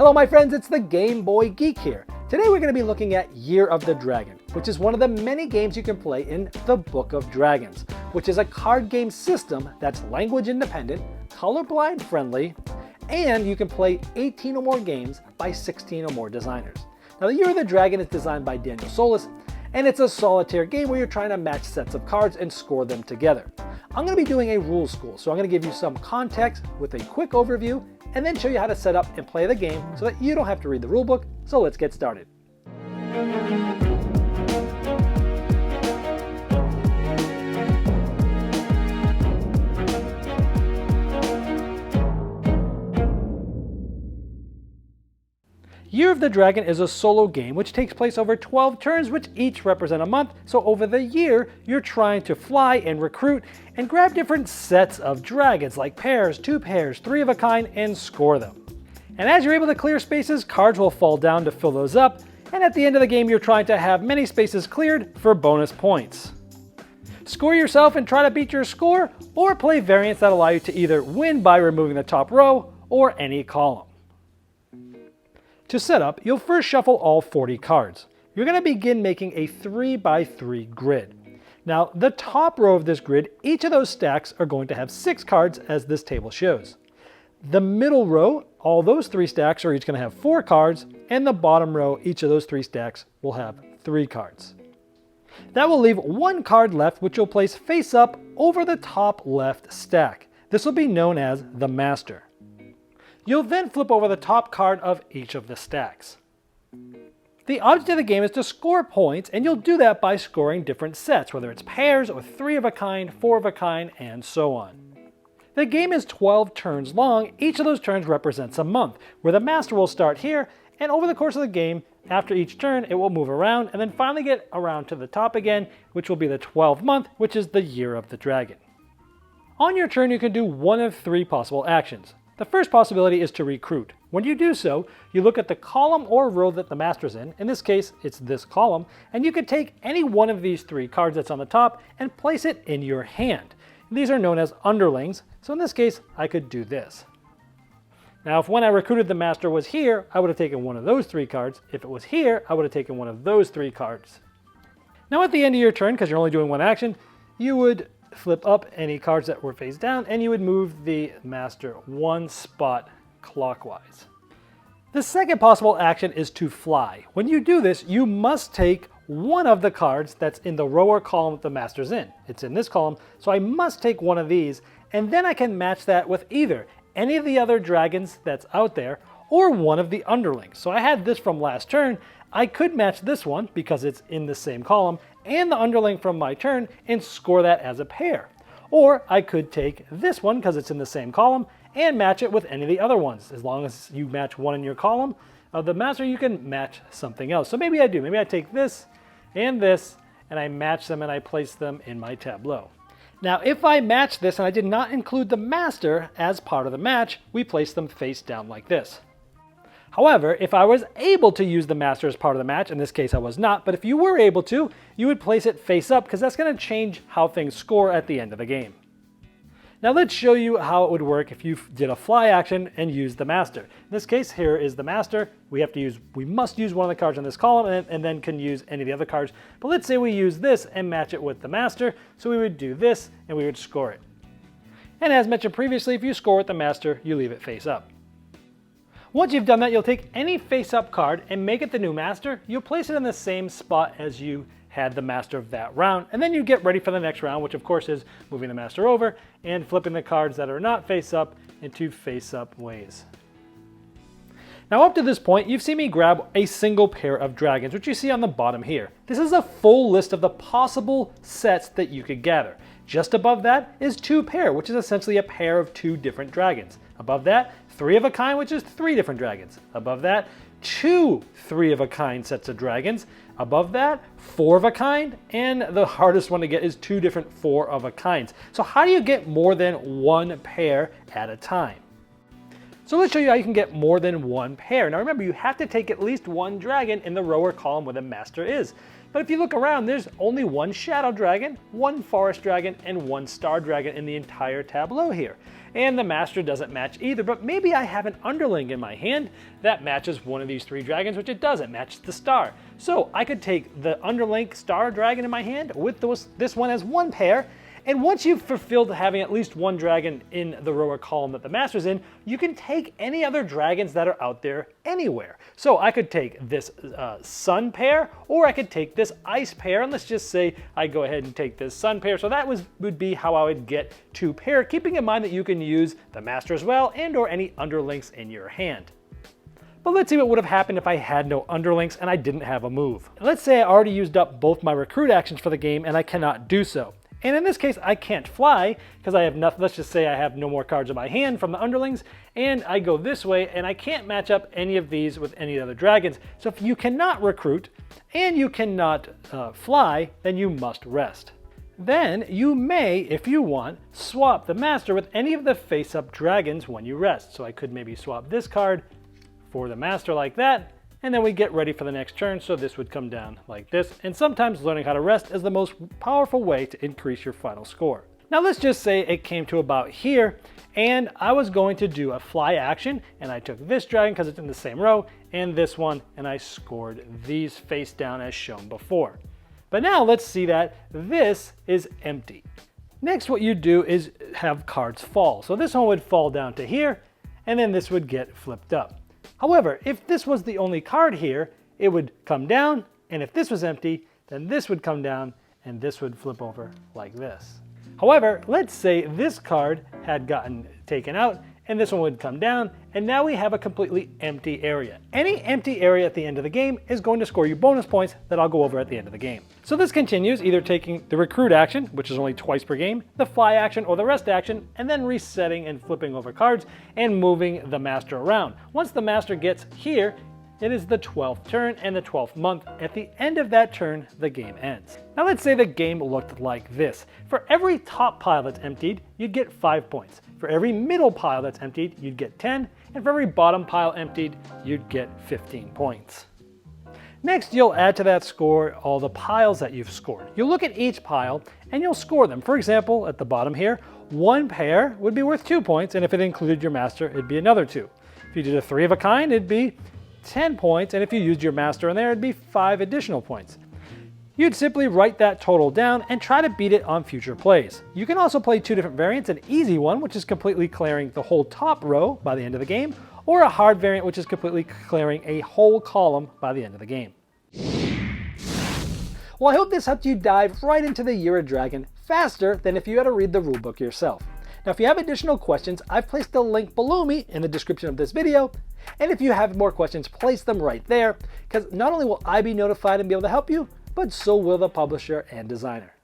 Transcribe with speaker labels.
Speaker 1: Hello my friends, it's the Game Boy Geek here. Today we're going to be looking at Year of the Dragon, which is one of the many games you can play in the Book of Dragons, which is a card game system that's language independent, colorblind friendly, and you can play 18 or more games by 16 or more designers. Now the Year of the Dragon is designed by Daniel Solis, and it's a solitaire game where you're trying to match sets of cards and score them together. I'm going to be doing a rules school, so I'm going to give you some context with a quick overview and then show you how to set up and play the game so that you don't have to read the rulebook. So let's get started. Year of the Dragon is a solo game which takes place over 12 turns, which each represent a month. So over the year, you're trying to fly and recruit and grab different sets of dragons like pairs, 2 pairs, 3 of a kind, and score them. And as you're able to clear spaces, cards will fall down to fill those up. And at the end of the game, you're trying to have many spaces cleared for bonus points. Score yourself and try to beat your score, or play variants that allow you to either win by removing the top row or any column. To set up, you'll first shuffle all 40 cards. You're going to begin making a 3x3 grid. Now, the top row of this grid, each of those stacks are going to have 6 cards as this table shows. The middle row, all those 3 stacks are each going to have 4 cards, and the bottom row, each of those 3 stacks will have 3 cards. That will leave 1 card left, which you'll place face up over the top left stack. This will be known as the Master. You'll then flip over the top card of each of the stacks. The object of the game is to score points, and you'll do that by scoring different sets, whether it's pairs or 3 of a kind, 4 of a kind, and so on. The game is 12 turns long. Each of those turns represents a month, where the Master will start here, and over the course of the game, after each turn, it will move around and then finally get around to the top again, which will be the 12th month, which is the Year of the Dragon. On your turn, you can do one of 3 possible actions. The first possibility is to recruit. When you do so, you look at the column or row that the Master's in this case it's this column, and you can take any one of these 3 cards that's on the top and place it in your hand. These are known as underlings, so in this case I could do this. Now if when I recruited the Master was here, I would have taken one of those 3 cards. If it was here, I would have taken one of those 3 cards. Now at the end of your turn, because you're only doing one action, you would flip up any cards that were face down, and you would move the Master 1 spot clockwise. The second possible action is to fly. When you do this, you must take one of the cards that's in the row or column that the Master's in. It's in this column, so I must take one of these, and then I can match that with either any of the other dragons that's out there or one of the underlings. So I had this from last turn. I could match this one because it's in the same column and the underling from my turn and score that as a pair. Or I could take this one because it's in the same column and match it with any of the other ones. As long as you match one in your column of the Master, you can match something else. So maybe I do. Maybe I take this and I match them and I place them in my tableau. Now if I match this and I did not include the Master as part of the match, we place them face down like this. However, if I was able to use the Master as part of the match, in this case I was not, but if you were able to, you would place it face up because that's going to change how things score at the end of the game. Now let's show you how it would work if you did a fly action and used the Master. In this case, here is the Master. We must use one of the cards on this column and then can use any of the other cards. But let's say we use this and match it with the Master. So we would do this and we would score it. And as mentioned previously, if you score with the Master, you leave it face up. Once you've done that, you'll take any face-up card and make it the new Master. You'll place it in the same spot as you had the Master of that round, and then you get ready for the next round, which of course is moving the Master over and flipping the cards that are not face-up into face-up ways. Now up to this point, you've seen me grab a single pair of dragons, which you see on the bottom here. This is a full list of the possible sets that you could gather. Just above that is 2 pair, which is essentially a pair of 2 different dragons. Above that, 3 of a kind, which is 3 different dragons. Above that, 2 3 of a kind sets of dragons. Above that, 4 of a kind, and the hardest one to get is 2 different 4 of a kinds. So how do you get more than 1 pair at a time? So let's show you how you can get more than 1 pair. Now remember, you have to take at least 1 dragon in the row or column where the Master is, But if you look around, there's only one shadow dragon, one forest dragon, and one star dragon in the entire tableau here. And the master doesn't match either, but maybe I have an underling in my hand that matches one of these three dragons, which it doesn't, matches the star. So I could take the underling star dragon in my hand with this one as one pair, and once you've fulfilled having at least one dragon in the row or column that the master's in, you can take any other dragons that are out there anywhere. So I could take this sun pair, or I could take this ice pair, and let's just say I go ahead and take this sun pair. So that would be how I would get two pair, keeping in mind that you can use the master as well and or any underlings in your hand. But let's see what would have happened if I had no underlings and I didn't have a move. Let's say I already used up both my recruit actions for the game and I cannot do so. And in this case, I can't fly because I have nothing. Let's just say I have no more cards in my hand from the underlings, and I go this way, and I can't match up any of these with any other dragons. So if you cannot recruit and you cannot fly, then you must rest. Then you may, if you want, swap the master with any of the face-up dragons when you rest. So I could maybe swap this card for the master like that, and then we get ready for the next turn, so this would come down like this. And sometimes learning how to rest is the most powerful way to increase your final score. Now let's just say it came to about here, and I was going to do a fly action, and I took this dragon because it's in the same row, and this one, and I scored these face down as shown before. But now let's see that this is empty. Next, what you do is have cards fall. So this one would fall down to here, and then this would get flipped up. However, if this was the only card here, it would come down, and if this was empty, then this would come down, and this would flip over like this. However, let's say this card had gotten taken out, and this one would come down, and now we have a completely empty area. Any empty area at the end of the game is going to score you bonus points that I'll go over at the end of the game. So this continues, either taking the recruit action, which is only twice per game, the fly action or the rest action, and then resetting and flipping over cards and moving the master around. Once the master gets here, it is the 12th turn and the 12th month. At the end of that turn, the game ends. Now let's say the game looked like this. For every top pile that's emptied, you'd get 5 points. For every middle pile that's emptied, you'd get 10. And for every bottom pile emptied, you'd get 15 points. Next, you'll add to that score all the piles that you've scored. You'll look at each pile and you'll score them. For example, at the bottom here, one pair would be worth 2 points, and if it included your master, it'd be another 2. If you did a 3 of a kind, it'd be 10 points, and if you used your master in there, it'd be 5 additional points. You'd simply write that total down and try to beat it on future plays. You can also play 2 different variants, an easy one, which is completely clearing the whole top row by the end of the game, or a hard variant, which is completely clearing a whole column by the end of the game. Well, I hope this helped you dive right into the Year of Dragon faster than if you had to read the rulebook yourself. Now, if you have additional questions, I've placed a link below me in the description of this video. And if you have more questions, place them right there, because not only will I be notified and be able to help you, but so will the publisher and designer.